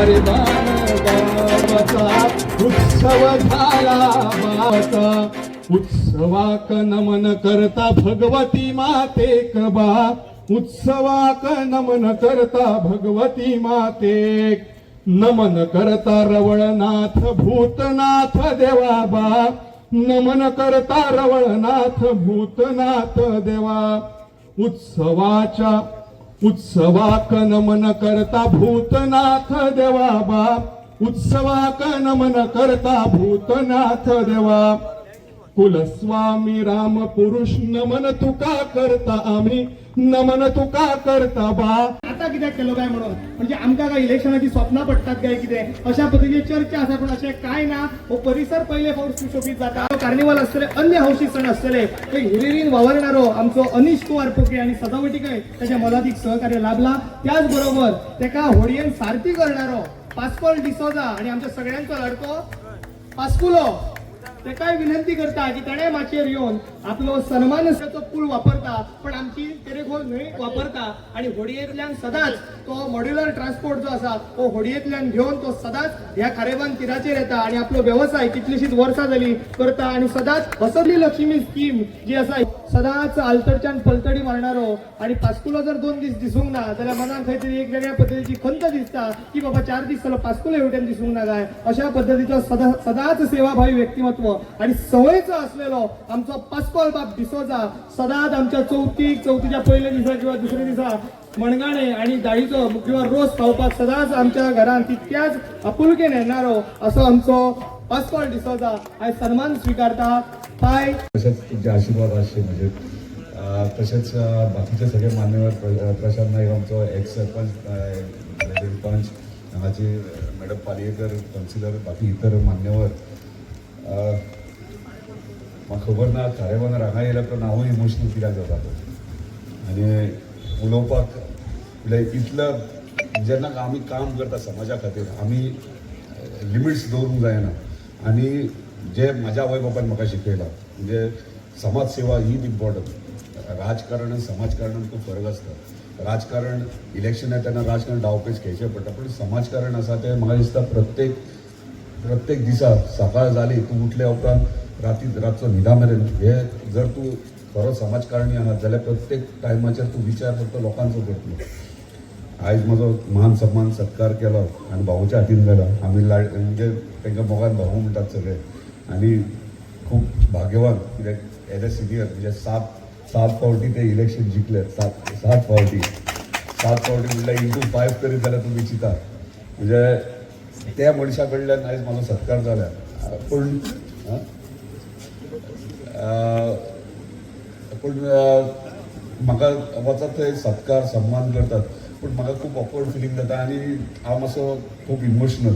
अरे गावाचा उत्सव झाला बाचा उत्सवाक नमन करता भगवती माते कबा उत्सवाक नमन करता भगवती माते नमन करता रवळनाथ भूतनाथ देवाबा नमन करता रवळनाथ भूतनाथ देवा उत्सवाक नमन करता भूतनाथ देवाबा उत्सवाक नमन करता भूतनाथ देवा कुलस्वामी राम पुरुष नमन तुका करता आम्ही नमन तुका करता बा आता कित्याक केलो काय म्हणून म्हणजे आमकां काय इलेक्शनाची स्वप्नां पडटात काय कितें अशा पद्धतीची चर्चा आसा पण अशें काय ना हो परिसर पहिले फावट सुशोभीत जाता कार्निवल आसतले अन्य हौशी सण आसतले ते हिरिरीन वावरणारो आमचो अनिश कुमार पोके आणि सजावटीकय त्याच्या मोलादीक सहकार्य लाभला त्याच बरोबर तेका होडयेन सारथी करणारो पास्कोल डिसोजा आणि आमच्या सगळ्यांचो लाडको पास्कुलो तेकाय विनंती करता की ताणे माचयेर येवन आपलो सन्मानाचो पूल वापरता पण आमची तेरेखोल न्हंय वापरता आणि होडयेंतल्यान सदांच तो मॉड्युलर ट्रान्सपोर्ट जो आसा तो होडयेंतल्यान घेवन तो सदांच ह्या खारेबान तीराचेर येता आणि आपलो व्यवसाय कितलीशीच वर्सां जाली करता आणि सदांच वसंतली लक्ष्मी स्कीम जी आसा सदांच आलतडच्यान पलतडी मारणारो आणि पास्कुलो जर 2 दीस दिसूंक ना जाल्यार मनाक खंय तरी एक वेगळ्या पद्धतीची खंत दिसता की बाबा 4 दीस जालो पास्कुलो हेवटेन दिसूंक ना काय अशा पद्धतीचो सदांच सेवाभावी व्यक्तिमत्व आणि सवयीचो असलेलो आमचो पास्कोल बाब डिसोजा सदांच आमच्या चवथीच्या पयल्या दिसा किंवा दुसऱ्या दिसा मणगाणे आणि दाळीचो किंवा रोस खावपाक सदांच आमच्या घरांत तितक्याच आपुलकेन येणारो असो आमचो पास्कोल डिसोजा आयज सन्मान स्वीकारता पाय तसेच तुमचे आशीर्वाद आसचे म्हणजे तसेच बाकीचे सगळे मान्यवर प्रशांत नाईक आमचो एक्स सरपंच हांगाची मॅडम पालयेकर काउन्सिलर बाकी इतर मान्यवर म्हाका खबर ना खारेबांदर हांगा येयल्यार तो हांवूय इमोशनल कित्याक जाता आनी उलोवपाक लायक इतलं जेन्ना आमी काम करता समाजा खातीर आमी लिमिट्स दवरूंक जायना आनी जे म्हाज्या आवय बापायन म्हाका शिकयलां म्हणजे समाज सेवा ही इम्पॉर्टंट राजकारण आनी समाजकारणान खूब फरक आसता राजकारण इलेक्शन येता तेन्ना राजकारण डावपेच खेळचें पडटा पूण समाजकारण आसा तें म्हाका दिसता प्रत्येक दिसा सकाळ जाली तूं उठल्या उपरांत रातचो न्हिदा मेरेन हे जर तूं खरो समाजकारणी आहात जाल्यार प्रत्येक टायमाचेर तूं विचार फक्त लोकांचो करतलो आयज म्हजो मान सन्मान सत्कार केलो आनी भाऊच्या हातीन गेलो आमी म्हणजे तांकां मोगान भाऊ म्हणटात सगळे आनी खूब भाग्यवान कित्याक एज अ सिनियर म्हणजे सात फावटी ते इलेक्शन जिंकले सात फावटी म्हणल्यार इंटू 5 करीत जाल्यार तुमी चिंता म्हणजे त्या मनशा कडल्यान आयज म्हाजो सत्कार जाला पूण म्हाका वचत थंय सत्कार सन्मान करतात पूण म्हाका खूब ऑकवर्ड फिलींग जाता आनी हांव मातसो खूब इमोशनल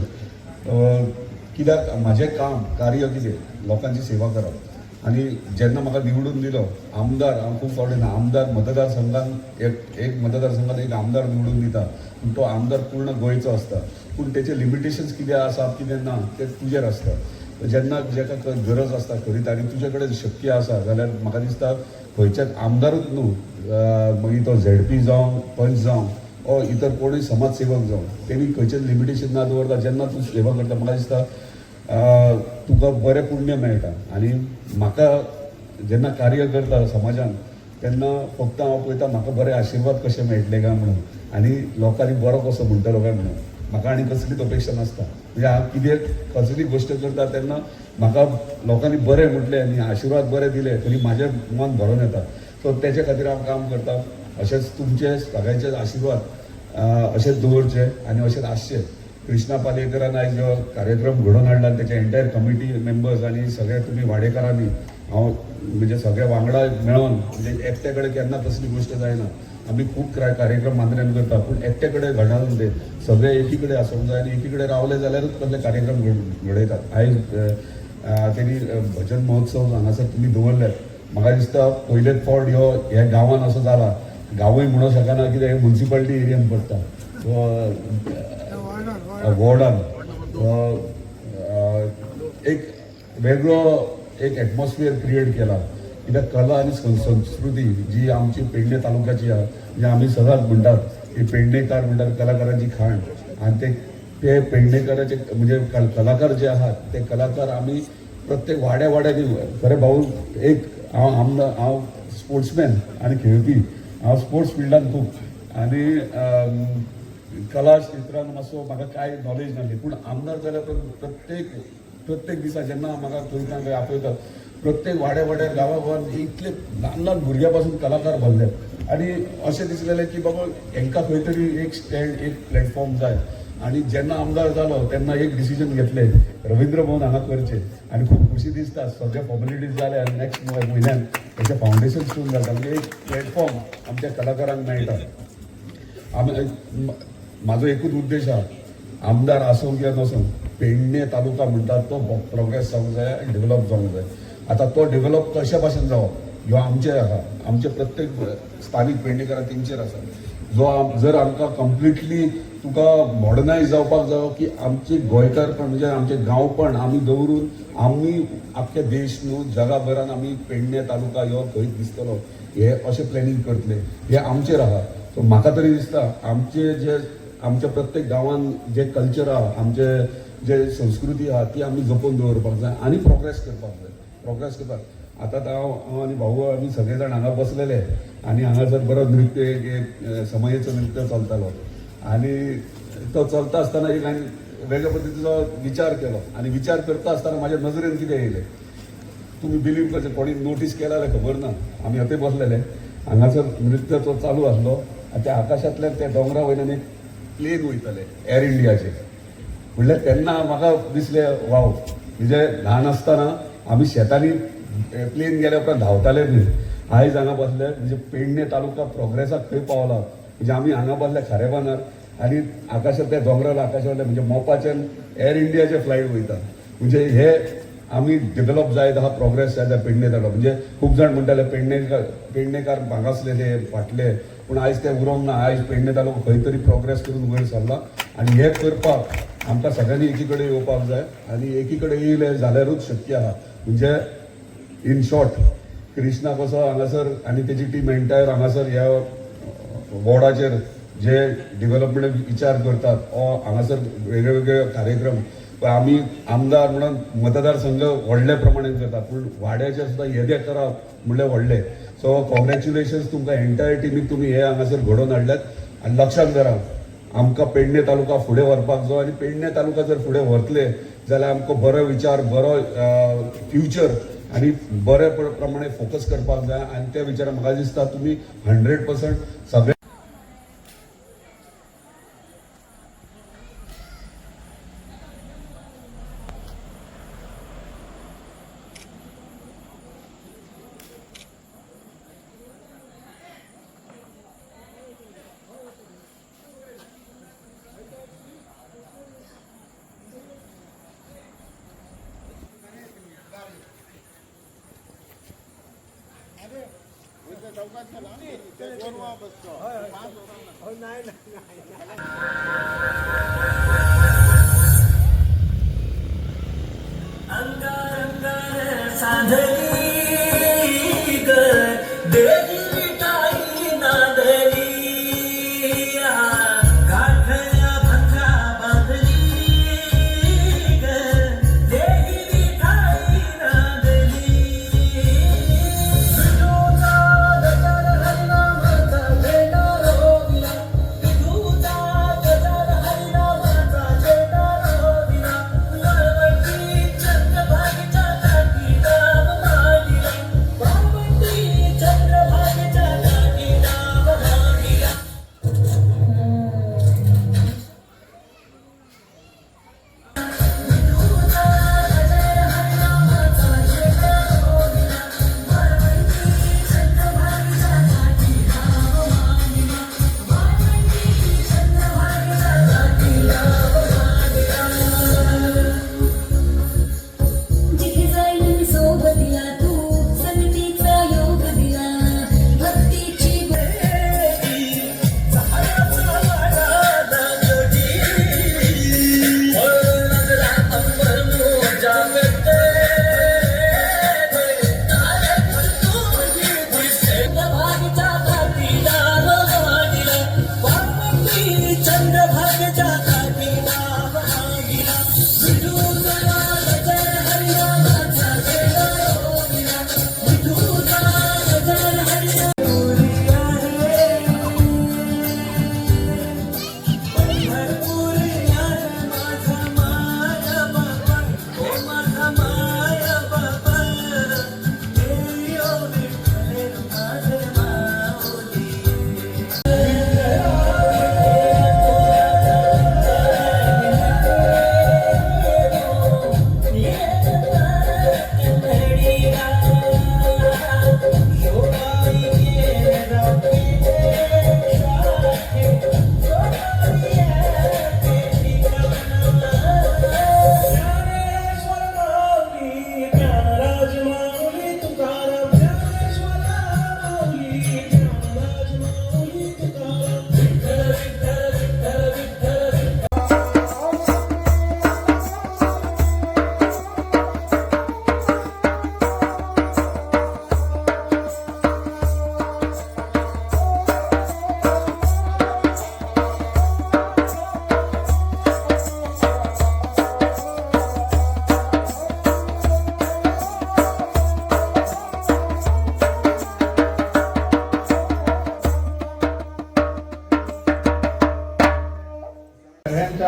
कित्याक म्हाजें कार्य कितें लोकांची सेवा करप आनी जेन्ना म्हाका निवडून दिलो आमदार हांव खूब फावटी ना आमदार मतदारसंघान एक मतदारसंघान एक आमदार निवडून दिता पूण तो आमदार पूर्ण गोंयचो आसता पूण तेचे लिमिटेशन्स कितें आसा कितें ना ते तुजेर आसता जेन्ना जेका गरज आसता खरीच आनी तुजे कडेन शक्य आसा जाल्यार म्हाका दिसता खंयच्याच आमदारूच न्हू मागीर तो झेडपी जावं पंच जावं ओ इतर कोणूय समाजसेवक जावं तेणी खंयचेच लिमिटेशन ना दवरता जेन्ना तूं सेवा करता म्हाका दिसता तुका बरें पुण्य मेळटा आनी म्हाका जेन्ना कार्य करता समाजान तेन्ना फक्त हांव पळयता म्हाका बरे आशिर्वाद कशे मेळटले काय म्हणून आनी लोकांनी बरो कसो म्हणटलो काय म्हणून म्हाका आनी कसलीच अपेक्षा नासता म्हणजे हांव कितें कसली गोश्ट करता तेन्ना म्हाका लोकांनी बरें म्हटलें आनी आशिर्वाद बरे दिले तरी म्हाजें मन भरून येता सो तेजे खातीर हांव काम करता अशेंच तुमचे सगळ्यांचे आशिर्वाद अशेंच दवरचे आनी अशेंच आसचे कृष्णा पालयेकरान आयज जो कार्यक्रम घडोवन हाडला तेचे एंटायर कमिटी मेंबर्स आनी सगळे तुमी वाडेकारांनी हांव म्हणजे सगळे वांगडा मेळोन म्हणजे एकटे कडेन केन्ना तसली गोश्ट जायना आमी खूब कार्यक्रम मांद्रेन करता पूण एकटे कडेन घडोवन ते सगळे एकी कडेन आसूंक जाय आनी एकी कडेन रावले जाल्यारूच कसले कार्यक्रम घडयतात आयज तेणी भजन महोत्सव हांगासर तुमी दवरल्यात म्हाका दिसता पयलेच फावट ह्या गांवांत असो जाला गांवूय म्हणूंक शकना कित्याक हे म्युन्सिपालिटी एरियान पडटा वॉर्डान एक वेगळो एक एटमॉस्फियर क्रिएट केला कित्याक कला आनी संस्कृती जी आमची पेडणे तालुक्याची आहा जी आमी सदांच म्हणटात की पेडणेकार म्हणटात कलाकारांची खाण आनी ते पेडणेकाराचे म्हणजे कलाकार जे आहात ते कलाकार आमी प्रत्येक वाड्यांनी खरें भाऊ एक हांव स्पोर्ट्समॅन आनी खेळपी हांव स्पोर्ट्स फिल्डान खूब आनी कला क्षेत्रान मातसो म्हाका कांय नॉलेज नासली पूण आमदार जाल्यार प्रत्येक दिसा जेन्ना म्हाका थंय आपयता प्रत्येक वाड्या गांवांत इतले ल्हान भुरग्यां पासून कलाकार भरले आनी अशें दिसलेलें की बाबा हांकां खंय तरी एक स्टँड एक प्लॅटफॉर्म जाय आनी जेन्ना आमदार जालो तेन्ना एक डिसिजन घेतलें रवींद्र भवन हांगा करचें आनी खूब खुशी दिसता सगळे फॉर्मेलिटीज जाले आनी नेक्स्ट म्हयन्यान तेचें फावंडेशन स्टोन जाता म्हणजे एक प्लॅटफॉर्म आमच्या कलाकारांक मेळटा म्हाजो एकूच उद्देश आहा आमदार आसूं किंवा नसूं पेडणे तालुका म्हणटा तो प्रोग्रेस जावंक जाय आनी डेव्हलप जावंक जाय आतां तो डेव्हलप कशा भाशेन जावप ह्यो आमचेर आहा आमचे प्रत्येक स्थानीक पेडणेकारां तेंचेर आसा जर आमकां कंप्लिटली तुका मॉडर्नायज जावपाक जायो की आमचे गोंयकारपण म्हणजे आमचे गांवपण आमी दवरून आमी आख्खे देश न्हू जगाभरान आमी पेडणे तालुका ह्यो खंयच दिसतलो हे अशें प्लॅनिंग करतले हे आमचेर आहा सो म्हाका तरी दिसता आमच्या प्रत्येक गांवान जे कल्चर आहा आमचे जे संस्कृती आहा ती आमी जपून दवरपाक जाय आनी प्रोग्रेस करपाक आतां हांव आनी भाऊ आमी सगळे जाण हांगा बसलेले आनी हांगासर बरो नृत्य एक समयेचो नृत्य चलतालो आनी तो चलता आसतना एक हांवें वेगळ्या पद्दतीचो विचार केलो आनी विचार करता आसतना म्हाज्या नजरेन कितें येयलें तुमी बिलीव करचें कोणी नोटीस केला जाल्यार खबर ना आमी हते बसलेले हांगासर नृत्य तो चालू आसलो आनी त्या आकाशांतल्यान त्या दोंगरा वयल्यान एक प्लेन वयताले एअर इंडियाचे म्हणल्यार तेन्ना म्हाका दिसलें वाव म्हणजे ल्हान आसतना आमी शेतांनी प्लेन गेल्या उपरांत धांवताले बी आयज हांगा बसले म्हणजे पेडणे तालुका प्रोग्रेसाक खंय पावला म्हणजे आमी हांगा बसले खारेबांदार आनी आकाशांत त्या दोंगराला आकाशांतल्या म्हणजे मोपाच्यान एअर इंडियाचे फ्लायट वयता म्हणजे हे आमी डेव्हलप जायत आहा प्रोग्रेस जायत पेडणे तालुका म्हणजे खूब जाण म्हणटाले पेडणेकार भांगासलेले फाटले पूण आयज ते उरोंक ना आयज पेडणे तालुका खंय तरी प्रोग्रेस करून वयर सरला आनी हे करपाक आमकां सगळ्यांनी एकी कडेन येवपाक जाय आनी एकी कडेन येयले जाल्यारूच शक्य आहा म्हणजे इन शॉर्ट कृष्णा कसो हांगासर आनी तेजी टीम एंटायर हांगासर ह्या वॉर्डाचेर जे डेव्हलपमेंट विचार करतात हांगासर वेगळे कार्यक्रम आमी आमदार म्हणून मतदारसंघ व्हडल्या प्रमाणान करतात पूण वाड्याचे सुद्दां येदे करप म्हणल्यार व्हडले सो कॉंग्रॅच्युलेशन्स तुमकां एंटायर टीमीक तुमी हे हांगासर घडोवन हाडल्यात आनी लक्षात धरा आमकां पेडणे तालुका फुडें व्हरपाक जाय आनी पेडणे तालुका जर फुडें व्हरतले जाल्यार आमकां बरो विचार बरो फ्युचर आनी बरे प्रमाणे फोकस करपाक जाय आनी त्या विचारान म्हाका दिसता तुमी 100% सगळे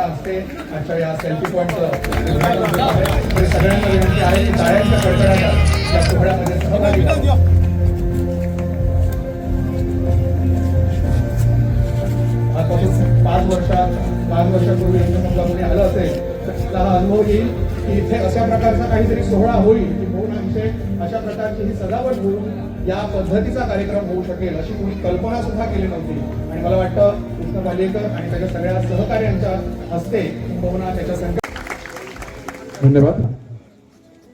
हस्ते आजच्या या सेल्फी पॉईंटचं उद्घाटन होत आहे. तरी सगळ्यांना विनंती आहे की टाळ्यांच्या कडकडाटात या सोहळ्यामध्ये सहभागी व्हावं. आजपासून 5 वर्षापूर्वी इंद्रमधला कोणी आलं असेल तर त्याला हा अनुभव येईल की इथे अशा प्रकारचा काहीतरी सोहळा होईल की भुवनांचे अशा प्रकारची ही सजावट होऊन या पद्धतीचा कार्यक्रम होऊ शकेल अशी कोणी कल्पना सुद्धा केली नव्हती. आणि मला वाटतं कृष्ण पालेकर आणि त्याच्या सगळ्या सहकार्यांच्या हस्ते किंबहुना त्याच्या संघ. धन्यवाद.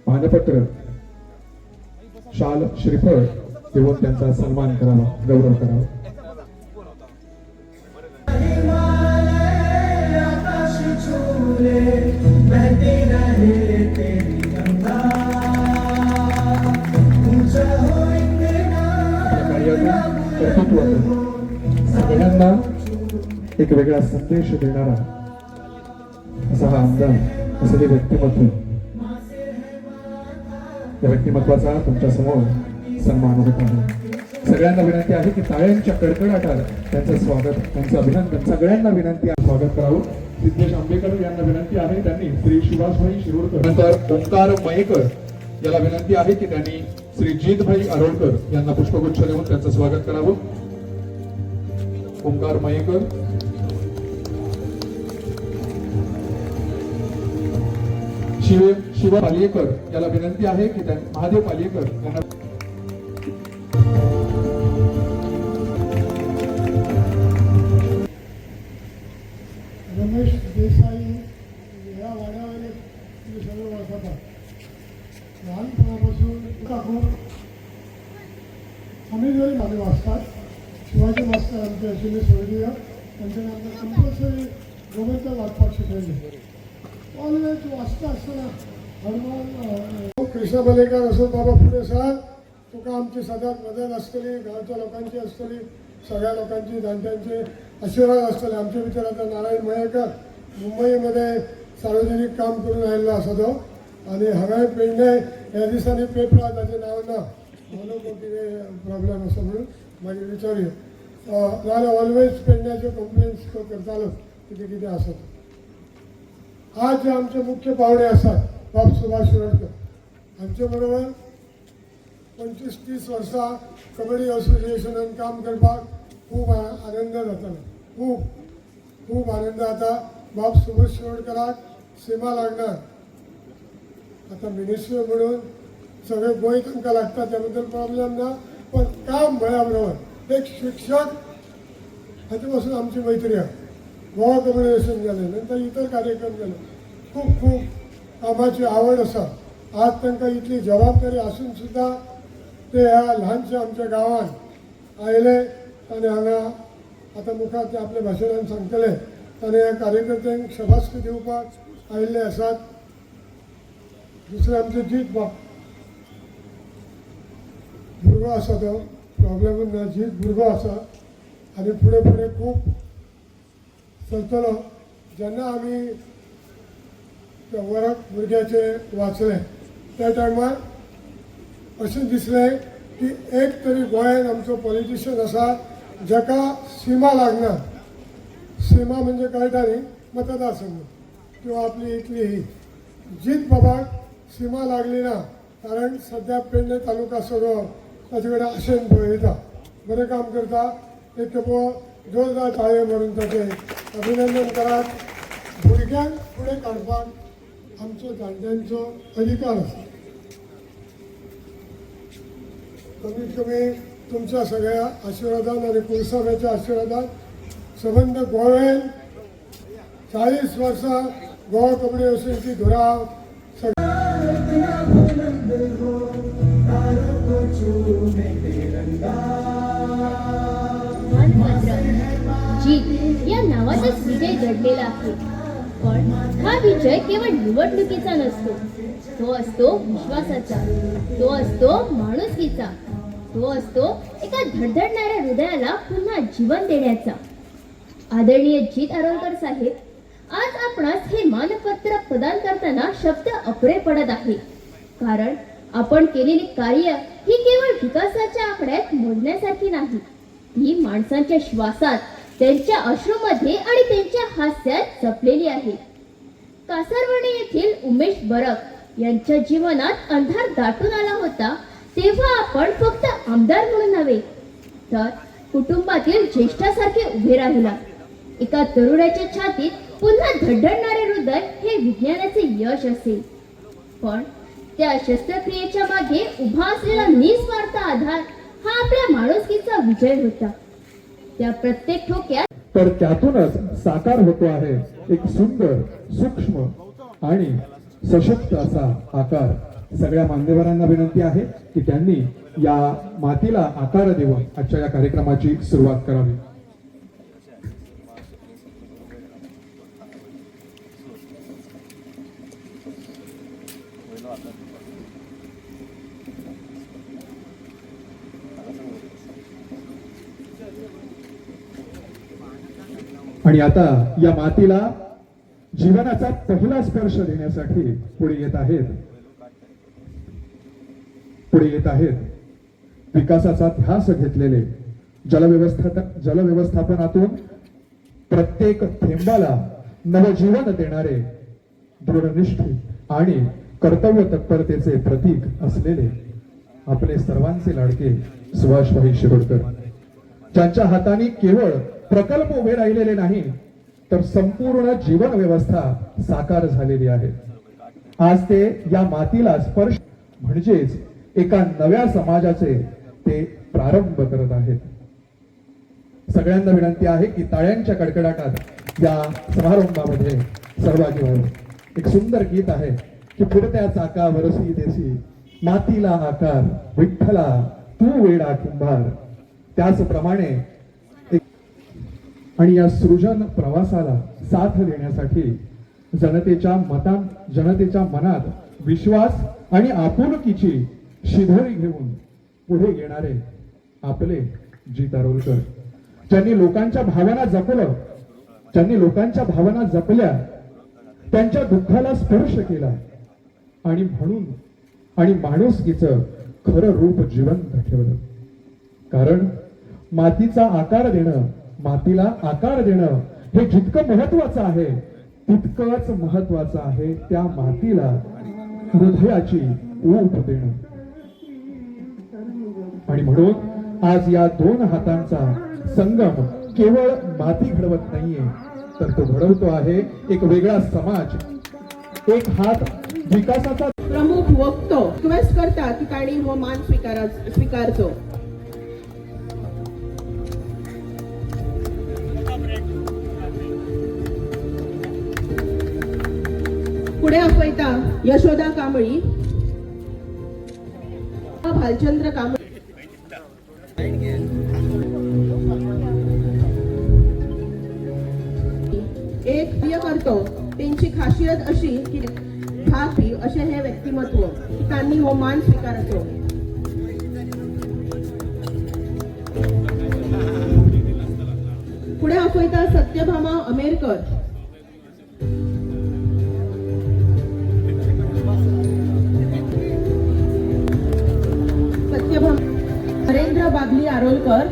मानपत्र, शाल, श्रीफळ देऊन त्यांचा सन्मान करावा, गौरव करावा. कर्तृत्वातून सगळ्यांना एक वेगळा संदेश देणारा असा हा आमदार, असं ते व्यक्तिमत्व. त्या व्यक्तिमत्वाचा तुमच्या समोर सन्मान होत आहे. सगळ्यांना विनंती आहे की टाळ्यांच्या कडकडाटात त्यांचं स्वागत, त्यांचं अभिनंदन सगळ्यांना विनंती आहे स्वागत करावं. सिद्धेश आंबेकर यांना विनंती आहे त्यांनी श्री शिवासभाई शिरोडकर, नंतर ओंकार मयेकर याला विनंती आहे की त्यांनी श्री जितभाई अरोळकर यांना पुष्पगुच्छ देऊन त्यांचं स्वागत करावं. ओंकार मयेकर, शिव पालियेकर याला विनंती आहे की त्यांनी महादेव पालियेकर यांना रमेश देसाई या वाड्यावर तुम्ही सर्व वाचता. लहानपणापासून टाकून आम्ही जरी माझे वाचतात. शिवाजी मास्तर आमचे अश्विनी स्वर्गीय त्यांच्याने आमच्या कंपल्सरी गोविंद वाचपात शिकवले. ऑलवेज वाचता असताना हनुमान कृष्ण बलेकर असो, बाबा पुढे सर तुका आमची सदाच मदत असतली, गावच्या लोकांची असतली, सगळ्या लोकांची जाणत्यांचे आशीर्वाद असतले. आमच्या विचाराचा नारायण मयेकर मुंबईमध्ये सार्वजनिक काम करून राहिला असा तो. आणि हांगा पेडणे ह्या दिसांनी पेपरात ताचें नांव ना म्हणून कितें प्रॉब्लेम आसा म्हणून मागीर विचारूया. नाजाल्यार ऑलवेज पेडण्याच्यो कंप्लेंट्स तो करतालो कितें कितें आसत. आज जे आमचे मुख्य पाहुणे आसात बाब सुभाष शिरोडकर आमचे बरोबर 25-30 वर्सां कबड्डी असोसिएशनान काम करपाक खूब आनंद जातालो. खूब आनंद जाता. बाब सुभाष शिरोडकराक सीमा लागणार. आता मिनिस्टर म्हणून सगळे गोंय तांकां लागता त्या बद्दल प्रॉब्लेम ना. पण काम म्हळ्या बरोबर एक शिक्षक हाचे पासून आमची मैत्री आहे. गोवा कम्युनिकेशन जालें, नंतर इतर कार्यक्रम जाले. खूब कामाची आवड आसा. आज तांकां इतली जबाबदारी आसून सुद्धा ते ह्या ल्हानशा आमच्या गांवांत आयले आनी हांगा आतां मुखार ते आपल्या भाशणान सांगतले आनी ह्या कार्यकर्त्यांक शबासकी दिवपाक आयिल्ले आसात. दुसरे आमचे जीत बाब भुरगो आसा तो प्रॉब्लेमूच ना. जीत भुरगो आसा आनी फुडें खूब चलतलो. जेन्ना आमी त्या वराक भुरग्याचे वाचले त्या टायमार अशें दिसलें की एक तरी गोंयांत आमचो पॉलिटिशियन आसा जाका सीमा लागना. सीमा म्हणजे कळटा न्ही, मतदारसंघ किंवा आपली इतली ही. जीत बाबाक सीमा लागली ना, कारण सध्या पेडणे तालुका सगळो ताचे कडेन आशेन पळयता. बरें काम करता. एक खेपो जोरदार ताळे म्हणून ताचे अभिनंदन करात. भुरग्यांक फुडें काडपाक आमचो जाणट्यांचो अधिकार आसा. कमीत कमी तुमच्या सगळ्या आशिर्वादान आनी कुलसाब्याच्या आशिर्वादान सबंद गोव्यान 40 वर्सां गोवा कबड्डी असोसिएशनची धुराव जीत या नावाचाच विजय दडलेला आहे. पण हा विजय केवळ निवडणुकीचा नसतो. तो असतो विश्वासाचा, तो असतो माणुसकीचा, तो असतो एका धडधडणाऱ्या हृदयाला पुन्हा जीवन देण्याचा. आदरणीय जीत अरोलकर साहेब, आज आपणास हे मानपत्र प्रदान करताना शब्द अपुरे पडत आहे. कारण आपण केलेली कार्य ही केवळ विकासाच्या आकड्यात मोजण्यासारखी नाही. ही माणसांच्या श्वासात, त्यांच्या अश्रूमध्ये आणि त्यांच्या हास्यात जपलेली आहे. कासारवणे येथील उमेश बरक यांच्या जीवनात अंधार दाटून आला होता तेव्हा आपण फक्त आमदार म्हणून नव्हे तर कुटुंबातील ज्येष्ठासारखे उभे राहिला. एका तरुणाच्या छातीत पुन्हा धडधडणारे हृदय हे विज्ञानाचे यश असेल. पण त्या शस्त्रक्रियेच्या मागे उभा असलेला निस्वार्थ आधार हा आपल्या माणुसकीचा विजय होता. त्या प्रत्येक ठोक्यात तर त्यातूनच साकार होतो आहे एक सुंदर, सूक्ष्म आणि सशक्त असा आकार. सगळ्या मान्यवरांना विनंती आहे की त्यांनी या मातीला आकार देऊन आजच्या या कार्यक्रमाची सुरुवात करावी. आणि आता या मातीला जीवनाचा पहिला स्पर्श देण्यासाठी पुढे येत आहेत विकासाचा ध्यास घेतलेले जलव्यवस्थापनातून प्रत्येक थेंबाला नवजीवन देणारे दृढनिष्ठ आणि कर्तव्य तत्परतेचे प्रतीक असलेले आपले सर्वांचे लाडके सुभाषभाई शिरोडकर, ज्यांच्या हाताने केवळ प्रकल्प उभे राहिलेले नाही तर संपूर्ण जीवन व्यवस्था साकार झालेली आहे. आज ते या मातीला स्पर्श म्हणजेच एका नव्या समाजाचे ते प्रारंभ करत आहेत. सगळ्यांना विनंती आहे की टाळ्यांच्या कडकडाटात या समारंभामध्ये सहभागी व्हावे. एक सुंदर गीत आहे की फिरत्या चाकावरसी देसी मातीला आकार विठ्ठला तू वेडा कुंभार. त्याचप्रमाणे आणि या सृजन प्रवासाला साथ देण्यासाठी जनतेच्या मनात विश्वास आणि आपुलकीची शिदोरी घेऊन पुढे येणारे आपले जी तारोलकर, ज्यांनी लोकांच्या भावना जपल्या, त्यांच्या दुःखाला स्पर्श केला आणि माणुसकीचं खरं रूप जिवंत ठेवलं. कारण मातीला आकार देणं हे जितकं महत्वाचं आहे तितकंच महत्वाचं आहे त्या मातीला हृदयाची ऊब देणं. आणि म्हणून आज या दोन हातांचा संगम केवळ माती घडवत नाहीये तर तो घडवतो आहे एक वेगळा समाज. एक हात विकासाचा प्रमुख वक्तो रिक्वेस्ट करतात की ताणी हो मान स्वीकारचो. पुढे आपयता यशोदा कांबळी, भालचंद्र कांबळी. एक प्रिय करतो त्यांची खासियत अशी की भापी असे हे व्यक्तिमत्व की त्यांनी हो मान स्वीकारतो. पुढे आपयता सत्यभामा अमेरकर. नरेंद्र बागली आरोलकर.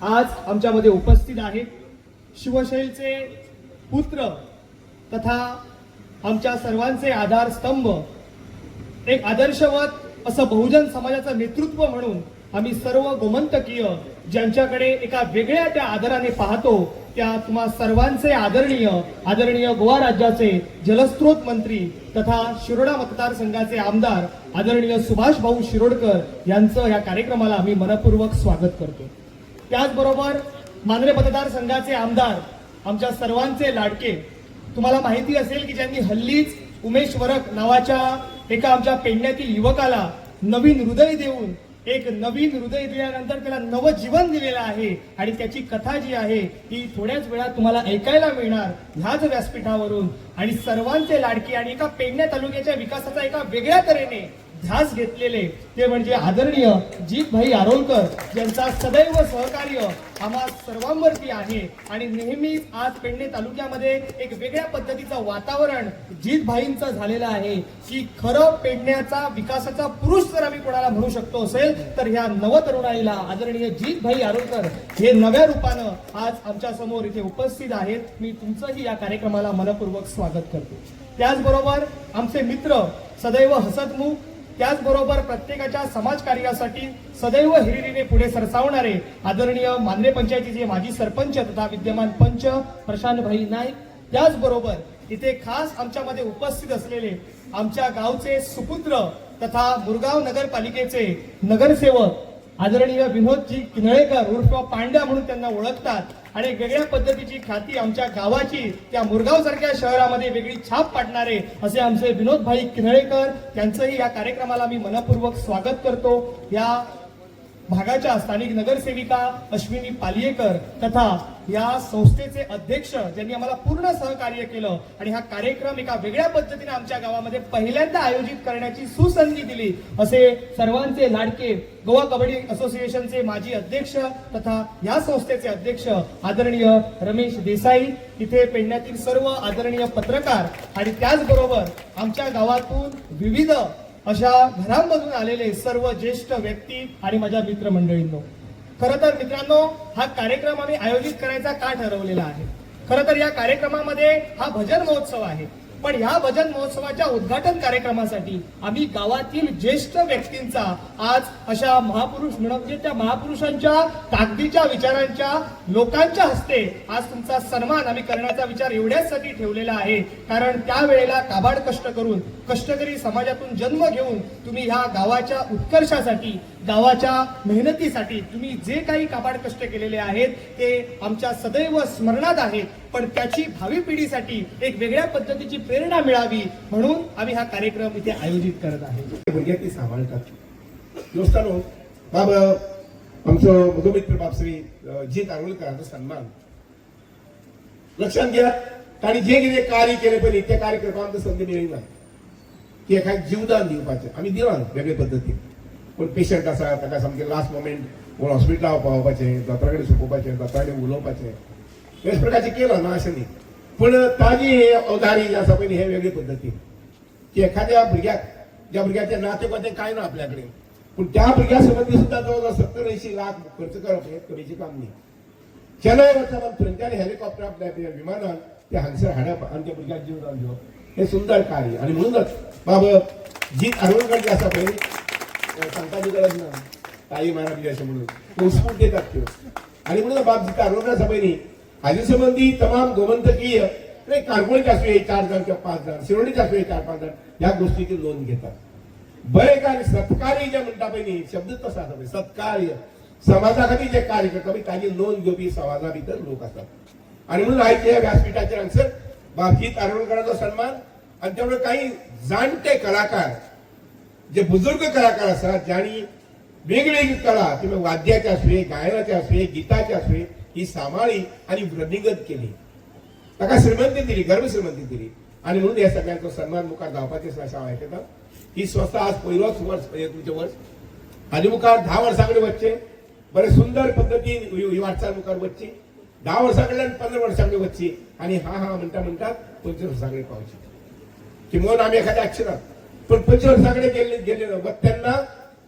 आज आमच्यामध्ये उपस्थित आहेत शिवशैलचे पुत्र तथा आमच्या सर्वांचे आधारस्तंभ, एक आदर्शवत असं बहुजन समाजाचं नेतृत्व म्हणून आम्ही सर्व गोमंतकीय ज्यांच्याकडे एका वेगळ्या त्या आदराने पाहतो त्या तुम्हा सर्वांचे आदरणीय गोवा राज्याचे जलस्रोत मंत्री तथा शिरोडा मतदारसंघाचे आमदार आदरणीय सुभाष भाऊ शिरोडकर यांचं या कार्यक्रमाला आम्ही मनपूर्वक स्वागत करतो. त्याचबरोबर मांद्रे मतदारसंघाचे आमदार आमच्या सर्वांचे लाडके, तुम्हाला माहिती असेल की ज्यांनी हल्लीच उमेश वरक नावाच्या एका आमच्या पेडण्यातील युवकाला नवीन हृदय देऊन एक नवीन हृदय दिल्यानंतर त्याला नवं जीवन दिलेलं आहे आणि त्याची कथा जी आहे ती थोड्याच वेळात तुम्हाला ऐकायला मिळणार ह्याच व्यासपीठावरून. आणि सर्वांचे लाडकी आणि एका पेडणे तालुक्याच्या विकासाचा एका वेगळ्या तऱ्हेने ध्यास घेतलेले ते म्हणजे आदरणीय जितभाई आरोलकर, ज्यांचा सदैव सहकार्य आम्हा सर्वांवरती आहे. आणि नेहमीच आज पेडणे तालुक्यामध्ये एक वेगळ्या पद्धतीचं वातावरण जितभाईंचं झालेलं आहे की खरं पेडण्याचा विकासाचा पुरुष जर आम्ही कोणाला म्हणू शकतो असेल तर ह्या नवतरुणाईला आदरणीय जितभाई आरोलकर हे नव्या रूपानं आज आमच्या समोर इथे उपस्थित आहेत. मी तुमचंही या कार्यक्रमाला मनपूर्वक स्वागत करतो. त्याचबरोबर आमचे मित्र सदैव हसतमुख, त्याचबरोबर प्रत्येकाच्या समाजकार्यासाठी सदैव हिरिरीने पुढे सरसावणारे आदरणीय मांद्रे पंचायतीचे माजी सरपंच तथा विद्यमान पंच प्रशांतभाई नाईक, त्याचबरोबर इथे खास आमच्यामध्ये उपस्थित असलेले आमच्या गावचे सुपुत्र तथा मुरगाव नगरपालिकेचे नगरसेवक आदरणीय विनोदजी किनळेकर उर्फ पांड्या म्हणून त्यांना ओळखतात. आणि वेगळ्या पद्धतीची ख्याती आमच्या गावाची त्या मुरगाव सारख्या शहरामध्ये वेगळी छाप पाडणारे असे आमचे विनोदभाई किनळेकर, त्यांचंही या कार्यक्रमाला मी मनपूर्वक स्वागत करतो. या भागाच्या स्थानिक नगरसेविका अश्विनी पालियेकर तथा या संस्थेचे अध्यक्ष ज्यांनी आम्हाला पूर्ण सहकार्य केलं आणि हा कार्यक्रम एका वेगळ्या पद्धतीने आमच्या गावामध्ये पहिल्यांदा आयोजित करण्याची सुसंधी दिली असे सर्वांचे लाडके गोवा कबड्डी असोसिएशनचे माजी अध्यक्ष तथा या संस्थेचे अध्यक्ष आदरणीय रमेश देसाई, इथे पेडण्यातील सर्व आदरणीय पत्रकार आणि त्याचबरोबर आमच्या गावातून विविध अशा घरांमधून आलेले सर्व ज्येष्ठ व्यक्ती आणि माझ्या मित्रमंडळींनो, खरं तर मित्रांनो हा कार्यक्रम आम्ही आयोजित करायचा का ठरवलेला आहे. खरं तर या कार्यक्रमामध्ये हा भजन महोत्सव आहे, पण ह्या भजन महोत्सवाच्या उद्घाटन कार्यक्रमासाठी आम्ही गावातील ज्येष्ठ व्यक्तींचा आज अशा महापुरुष म्हणजे त्या महापुरुषांच्या ताकदीच्या विचारांच्या लोकांच्या हस्ते आज तुमचा सन्मान आम्ही करण्याचा विचार एवढ्याचसाठी ठेवलेला आहे. कारण त्यावेळेला काबाड कष्ट करून कष्टकरी समाजातून जन्म घेऊन तुम्ही ह्या गावाच्या उत्कर्षासाठी गावाच्या मेहनतीसाठी तुम्ही जे काही काबाड कष्ट केलेले आहेत ते आमच्या सदैव स्मरणात आहेत. पण त्याची भावी पिढीसाठी एक वेगळ्या पद्धतीची प्रेरणा मिळावी म्हणून आम्ही हा कार्यक्रम इथे आयोजित करत आहोत. भुरग्यां ती सांभाळतात दोस्तानो. बाब आमचो म्हजो मित्र बाब श्री जीत आरोलकरांचो सन्मान लक्षात घ्या. ताणी जे कितें कार्य केले पयलीं ते कार्य करपाक आमकां संदी मेळ्ळी ना की एखाद जीवदान दिवपाचें आमी दिलां वेगळे पद्दतीन. पण पेशंट आसा ताका सामकें लास्ट मोमेंट कोण हॉस्पिटलांत पावोवपाचें, दोतोरा कडेन सोंपोवपाचें, दोतोरा कडेन उलोवपाचें, हेच प्रकारचें केलां ना अशें न्ही. पूण ताजी हे अवधारी जी आसा पळय हे वेगळे पद्दतीन की एखाद्या भुरग्याक ज्या भुरग्याचें नातें कोतें कांय ना आपल्या कडेन पूण त्या भुरग्या संबंधी सुद्दां जवळ 70-80 लाख खर्च करप हें कमीचें काम न्ही. चेन्नय वचप थंयच्यान हेलिकॉप्टरान विमानान ते हांगसर हाडप आनी त्या भुरग्याक जीवदान दिवप हे सुंदर कार्य. आनी म्हणूनच बाब जीत आरोलकर जे आसा पळय सांगपाची गरज ना ताई माराबी अशें म्हणून उत्स्फूर्त देतात त्यो. आनी म्हणून बाब जीत आरोलकर आसा पळय न्ही हाजे संबंधी तमाम गोमंतकीय काणकोणचे आसूं 4 जाण किंवा 5 जाण, शिरोडीचे आसूं 4-5 जाण ह्या गोष्टीची नोंद घेतात. बरे कार्य सत्कार्य जे म्हणटा पळय न्ही शब्द तसो आसा पळय सत्कार्य समाजा खातीर जे कार्य करता पळय ताची नोंद घेवपी समाजा भितर लोक आसात. आनी म्हणून आयज ह्या व्यासपीठाचेर हांगसर बाबजीत आरोलकरांचो सन्मान आनी त्यामुळे काही जाणटे कलाकार जे बुजुर्ग कलाकार आसात ज्यांनी वेगवेगळी कला किंवा वाद्याचे आसुये, गायनाचे आसुये, गिताचे आसुये ही सांबाळी आणि वृद्धिंगत केली, ताका श्रीमंती दिली, गर्भ श्रीमंती दिली. आणि म्हणून या सगळ्यांचो सन्मान मुखार जावपाचे अशें हांव आयकता. ही संस्था आज पहिलोच वर्स तुमचें वर्स आनी मुखार 10 वर्सां कडेन वचचें, बरे सुंदर पद्दतीन ही वाटचाल मुखार वचची, 10 वर्सां कडल्यान 15 वर्सां कडेन वचची आनी हा म्हणटा 25 वर्सां कडेन पावची. किंवा आमी एखाद्या अक्षरात पण 25 वर्सां कडेन गेले वत तेन्ना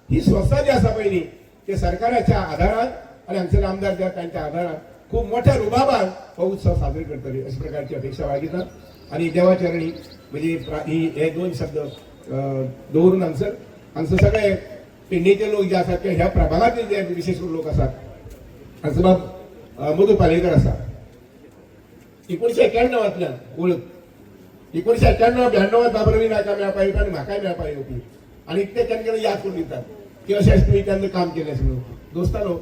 ही संस्था जी आसा पळय न्ही ते सरकाराच्या आधारान आणि हांगसर आमदार जे तांच्या आधारान खूप मोठ्या रुबाबान हो उत्सव साजरे करतले अशा प्रकारची अपेक्षा बाळगिता. आणि देवाचरणी म्हणजे हे 2 शब्द दवरून हांगसर सगळे पेडणेचे लोक जे आसात ते ह्या प्रभागातले जे विशेष लोक आसात हांगसर बाब मधू पालेकर आसा 1991 ओळख 1991-92 बाबरवी नायका मेळपा येवपी आनी म्हाकाय मेळपा येवपी आनी ते तेंकां याद करून दितात की अशें तुमी तेन्ना काम केलें अशें म्हणून. दोस्तानो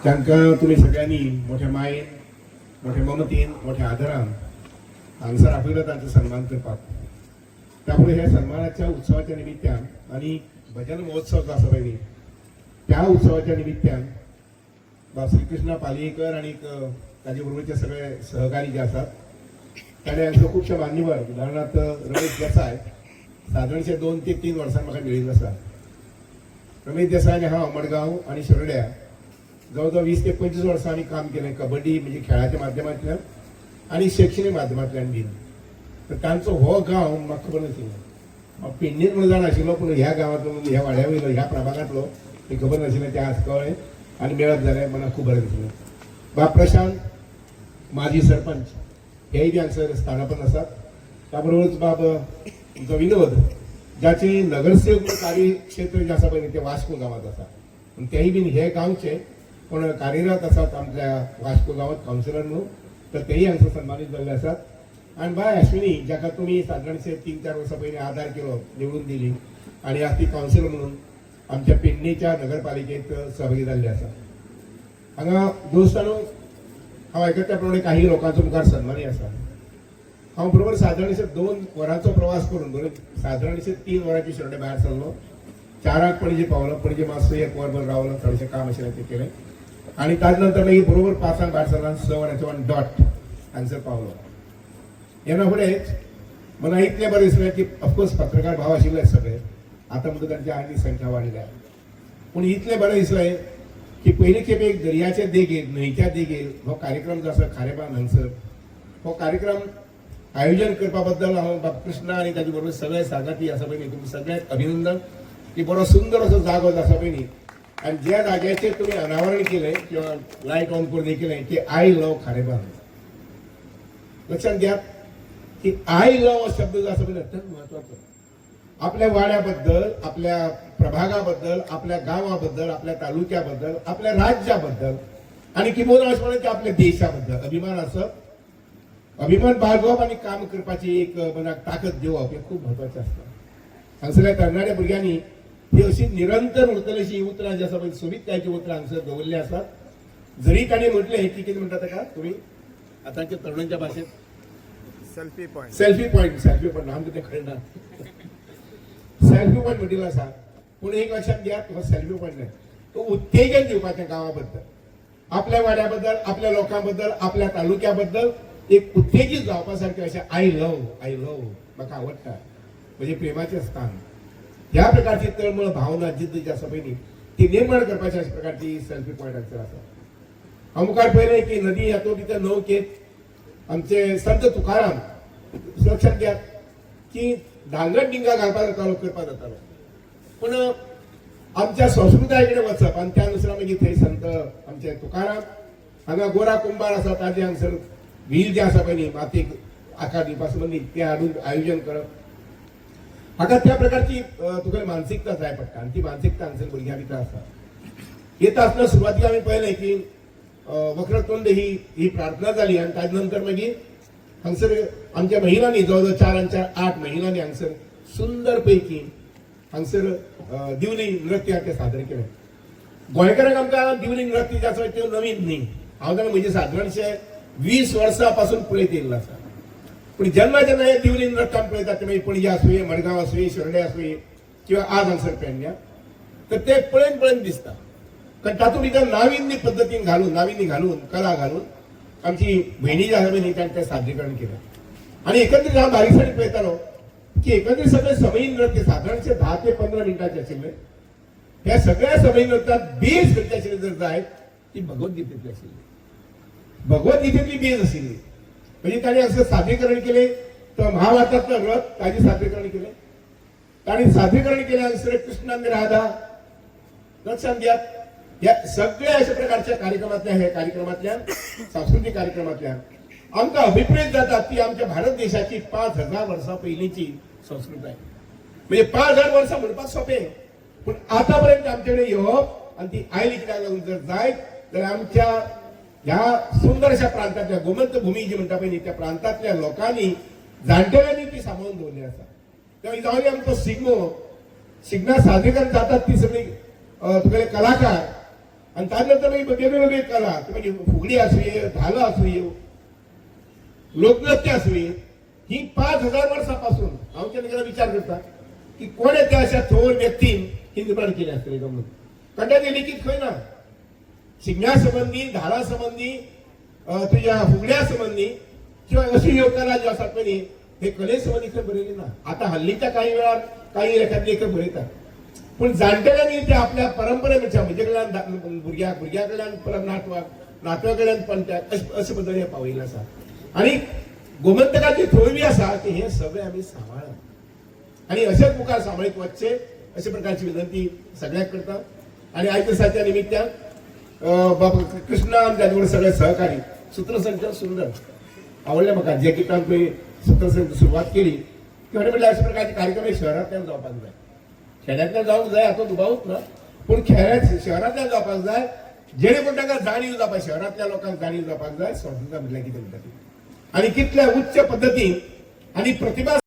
तांकां तुम्ही सगळ्यांनी मोठ्या मायेन मोठ्या ममतेन मोठ्या आदरान हांगसर आपयलो तांचो सन्मान करपाक. त्यामुळे ह्या सन्मानाच्या उत्सवाच्या निमित्तान आणि भजन महोत्सव जो आसा पळय न्ही त्या उत्सवाच्या निमित्तान बाब श्रीकृष्णा पालयेकर आणि ताचे बरोबरचे सगळे सहकारी जे आसात ताणे हांचो खुबशे मान्यवर उदाहरणार्थ रमेश देसाय सादारणशे 2 ते 3 वर्सां म्हाका मेळिल्लो आसा. रमेश देसाय आनी हांव मडगांव आणि शिरोड्या जवळजवळ 20 ते 25 वर्सां आमी काम केलें कबड्डी म्हणजे खेळाच्या माध्यमांतल्यान आणि शैक्षणिक माध्यमांतल्यान बीन. तर तांचो हो गांव म्हाका खबर नाशिल्लो. हांव पेडणेंत म्हणून जाण आशिल्लो पूण ह्या गांवांतलो ह्या वाड्या वयलो ह्या प्रभागांतलो ते खबर नाशिल्लें. तें आज कळ्ळें आनी मेळत जालें मनाक खूब बरें दिसलें. बाब प्रशांत माजी सरपंच हेय बी हांगसर स्थानापन्न आसात. त्या बरोबरच बाब तुमचो विनोद ज्याचे नगरसेवक कार्यक्षेत्र जे आसा पळय ते वास्को गांवांत आसा. तेय बीन हे गांवचे पण कार्यरत आसात आमच्या वास्को गांवांत कावन्सिलर म्हणून. तर तेही हांगसर सन्मानीत जाल्ले आसात. आनी बाय अश्विनी जाका तुमी सादारणशे 3-4 वर्सां पयलीं आदार केलो निवडून दिली आणि आज ती कावन्सिलर म्हणून आमच्या पेडणेच्या नगरपालिकेत सहभागी जाल्ले आसा. हांगा दोस्तानो हांव आयकता त्या प्रमाणे काही लोकांचो मुखार सन्मानय आसा. हांव बरोबर सादारणशे 2 वरांचो प्रवास करून सादारणशे 3 वरांची शिरोड्या भायर सरलो. 4 पणजे पावलो. पणजे मातसो एक वरभर रावलो. थोडेशें काम आशिल्लें तें केलें आणि ताजे नंतर मागीर बरोबर 5 भायर सरलो. 6 वरांचेर डॉट हांगसर पावलो. येना फुडेंच मला इतलें बरें दिसलें की ऑफकोर्स पत्रकार भाव आशिल्ले सगळे आतां म्हणटा तांची आनी संख्या वाडल्या. पूण इतलें बरें दिसलें की पयलीं खेपे एक दर्याचे देगेर न्हंयच्या देगेर हो कार्यक्रम जो आसा खारेपान हांगसर हो कार्यक्रम आयोजन करपा बद्दल हांव बाब कृष्णा आनी ताचे बरोबर सगळे सांगाती आसा पळय न्ही तुमकां सगळ्यांक अभिनंदन की बरो सुंदर असो जागो आसा पळय न्ही. आनी ज्या जाग्याचेर तुमी अनावरण केलें किंवा लायट ऑन करून केलें की आय लव खारेपान. लक्षात घ्या की आय लव हो शब्द जो आसा पळय अत्यंत म्हत्वाचो. आपल्या वाड्याबद्दल आपल्या प्रभागाबद्दल आपल्या गावाबद्दल आपल्या तालुक्याबद्दल आपल्या राज्याबद्दल आणि किंबहुना अशें म्हणलें की आपल्या देशाबद्दल अभिमान आसप अभिमान बाळगप आणि काम करपाची एक मनाक ताकद दिवप हें खूब म्हत्वाचें आसता. हांगसरल्या तरणाट्या भुरग्यांनी ही अशी निरंतर उरतली अशी उतरां जी आसा पळय सोबीतकायेची उतरां हांगसर दवरली आसात. जरी ताणें म्हटलें की कितें म्हणटा ताका तुमी आतांच्या तरणांच्या भाशेंत सेल्फी पॉयंट आमकां तें कळना. सेल्फी पॉयंट म्हटिल्लो आसा पूण एक लक्षात घ्या हो सेल्फी पॉयंट न्हय तो उत्तेजन दिवपाचें गांवा बद्दल आपल्या वाड्या बद्दल आपल्या लोकां बद्दल आपल्या तालुक्या बद्दल एक उत्तेजीत जावपा सारकें अशें आय लव म्हाका आवडटा म्हणजे प्रेमाचें स्थान. ह्या प्रकारची तळमळ भावना जिद्द जी आसा पळय न्ही ती निर्माण करपाची अशा प्रकारची सेल्फी पॉयंट हांगसर आसा. हांव मुखार पळयलें की नदी येतो नौकेत आमचे संत तुकाराम लक्षात घ्या की डांगर डिंगा घालपा जातालो करपा जातालो पूण आमच्या संस्कृताये कडेन वचप आनी त्या नुसार मागीर थंय संत आमचे तुकाराम हांगा गोरा कुंभार आसा ताजे हांगसर व्हील जे आसा पळय न्ही मातीक आकार दिवपा संबंदी ते हाडून आयोजन करप हाका त्या प्रकारची तुका मानसिकता जाय पडटा आनी ती मानसिकता हांगसर भुरग्यां भितर आसा. येता आसतना सुरवातीक आमी पळयलें की वक्रतुंड ही प्रार्थना जाली आनी ताजे नंतर मागीर हांगसर आमच्या महिलांनी जवळ 4 आणि 4 8 महिलांनी हांगसर सुंदर पैकी हांगसर दिवली नृत्य ते सादर केलें. गोंयकारांक आमकां दिवली नृत्य जे आसा त्यो नवीन न्ही. हांव जाणा म्हणजे सादारणशे 20 वर्सां पासून पळयत येयल्लो आसा. पूण जेन्ना हे दिवली नृत्य आमी पळयतात ते मागीर पणजे आसूं मडगांव आसूं शिरोड्या आसूं किंवा आज हांगसर पेडण्या तर ते पळयन दिसता. कारण तातूंत भितर नाविन्य पद्दतीन घालून कला घालून आमची भयणी जी आसा पळय ताणें तें सादरीकरण केलें. आनी एकंदरीत हांव बारीकसाणेन पळयतालो की एकंदरीत सगळे समयी नृत्य सादारणशे 10 ते 15 मिनटांचे आशिल्ले. ह्या सगळ्या समयी नृत्यात बेज खंयची आशिल्ली जर जायत ती भगवद्गीतेंतली आशिल्ली. भगवद्गीतेंतली बेज आशिल्ली म्हणजे त्याने असं सादरीकरण केले तर महाभारतातलं रथ त्याचे सादरीकरण केले. आणि सादरीकरण केल्यानंतर कृष्ण आणि राधा लक्षात घ्या. या सगळ्या अशा प्रकारच्या कार्यक्रमातल्या ह्या कार्यक्रमातल्या सांस्कृतिक कार्यक्रमातल्या आमचा अभिप्रेत जातात की आमच्या भारत देशाची 5000 वर्षा पहिलीची संस्कृती आहे. म्हणजे 5000 वर्ष म्हणतात सोपे, पण आतापर्यंत आमच्याकडे येवप आणि ती आयली कित्याक लागून जर जायत तर आमच्या ह्या सुंदरशा प्रांतातल्या गोमंत भूमी जी म्हणता पळय त्या प्रांतातल्या लोकांनी जाणटेल्यांनी ती सांभाळून दवरली आसा. त्यामुळे जावं आमचो शिगम्या सादरीकरण जातात ती सगळी तुगेले कलाकार आणि त्यानंतर वेगळे वेगळे कला म्हणजे फुगडी असू ये, धालो असू ये, लोकनृत्य असू ये, ही 5000 वर्षापासून आमच्या नगरात विचार करतात की कोणे त्या अशा थोर व्यक्तीन ही निर्माण केली असते गमत कंटाळी लिखित खंय ना. शिगम्या संबंधी, धाला संबंधी, तुझ्या फुगड्या संबंधी किंवा अशी ह्यो कला ज्यो आसात पळय हे कले संबंधी खंय बरयली ना. आता हल्लीच्या काही वेळार काही लेखात लेख बरयतात, पण जाणटेल्यांनी ते आपल्या परंपरेच्या म्हणजे कडल्यान भुरग्या कडल्यान परत नातवा कडल्यान पण त्या अशे पद्धतीने पावयलें आसा. आणि गोमंतकाची थोरवी आसा की हे सगळे आम्ही सांभाळा आणि अशेच मुखार सांबाळीत वचचे अशा प्रकारची विनंती सगळ्यांक करता. आणि आयज दिसाच्या निमित्यान बाबा कृष्णा आमच्या कडेन सगळे सहकारी सूत्रसंचालन सुंदर आवडले म्हाका. जे कितान तुवें सूत्रसंचालन सुरवात केली ती म्हटल्यार अशा प्रकारचे कार्यक्रम शहरांतल्यान जावपाक जाय. खेड्यांतल्यान जावंक जाय हातूंत दुबावूच ना, पूण शहरांतल्यान जावपाक जाय जेणे करून तांकां जाणीव जावपाक शहरांतल्या लोकांक जाणीव जावपाक जाय संस्कृताय म्हटल्यार कितें म्हणटा ती आणि कितल्या उच्च पद्धतीन आणि प्रतिभा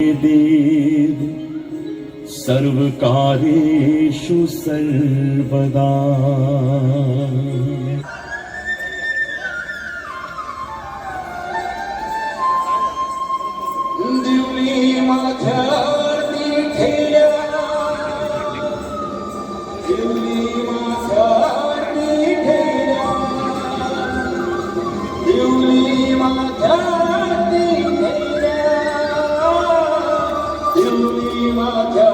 सर्व कार्येषु सर्वदा. दिवली माझ्या ठेल्या, दिवली माझ्या ठेल्या, दिवली माझ्या दिवली माझ्या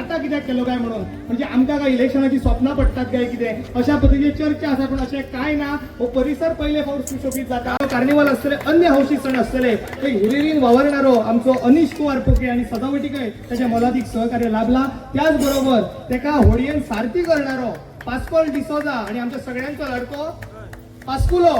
आता कित्याक केलो काय म्हणून म्हणजे आमकां काय इलेक्शनाची स्वप्नां पडटात काय कितें अशा पद्दतीची चर्चा आसा पण अशें काय ना हो परिसर पहिले फावट सुशोभीत जाता कार्निवल आसतले अन्य हौशी सण आसतले ते हिरिरीन वावरणारो आमचो अनिश कुमार पोके आणि सजावटीकय त्याचे मोलादीक सहकार्य लाभला त्याच बरोबर तेका होडयेन सारथी करणारो पास्कोल डिसोजा आणि आमच्या सगळ्यांचो लाडको पास्कुलो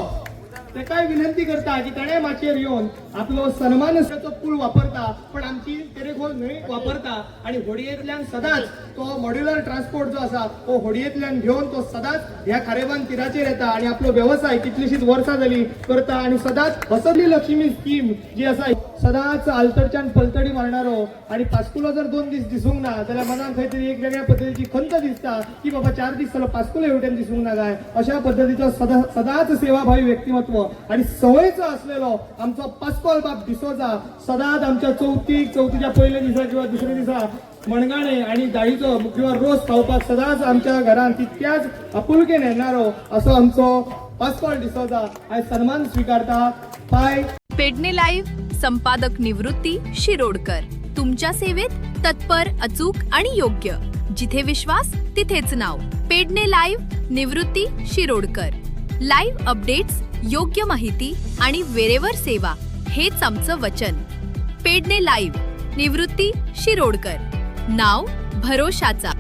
तेकाय विनंती करता की ताणें माचयेर येवन आपलो सन्मान पूल वापरता पण आमची तेरेखोल न्हंय वापरता आणि होडयेंतल्यान सदांच तो मॉड्युलर ट्रान्सपोर्ट जो आसा तो होडयेंतल्यान घेवन तो सदांच ह्या खारेबान तीराचेर येता आणि आपलो व्यवसाय कितलीशीच वर्सां जाली करता आणि सदांच वसंती लक्ष्मी स्कीम जी आसा सदांच आलतडच्यान पलतडी मारणारो आणि पास्कुलो जर 2 दीस दिसूंक ना जाल्यार मनान खंय तरी एक वेगळ्या पद्दतीची खंत दिसता की बाबा 4 दीस जालो पास्कुलो हेवटेन दिसूंक ना काय अशा पद्दतीचो सदांच सेवाभावी व्यक्तिमत्व आणि सवयीचो असलेलो आमचो पास्कोल बाब डिसोजा सदांच आमच्या चवथीच्या पयल्या दिसा किंवा दुसऱ्या दिसा मणगाणे आणि दाळीचो किंवा रोस खावपाक सदांच आमच्या घरान तितक्याच आपुलकेन येणारो असो आमचो पास्कोल डिसोजा आयज सन्मान स्वीकारता पाय पेडणे लाईव्ह संपादक निवृत्ती शिरोडकर तुमच्या सेवेत तत्पर अचूक आणि योग्य जिथे विश्वास तिथेच नाव पेडणे लाईव्ह निवृत्ती शिरोडकर लाईव्ह अपडेट्स योग्य माहिती आणि वेरेवर सेवा हेच आमचं वचन पेडणे लाईव्ह निवृत्ती शिरोडकर नाव भरोशाचा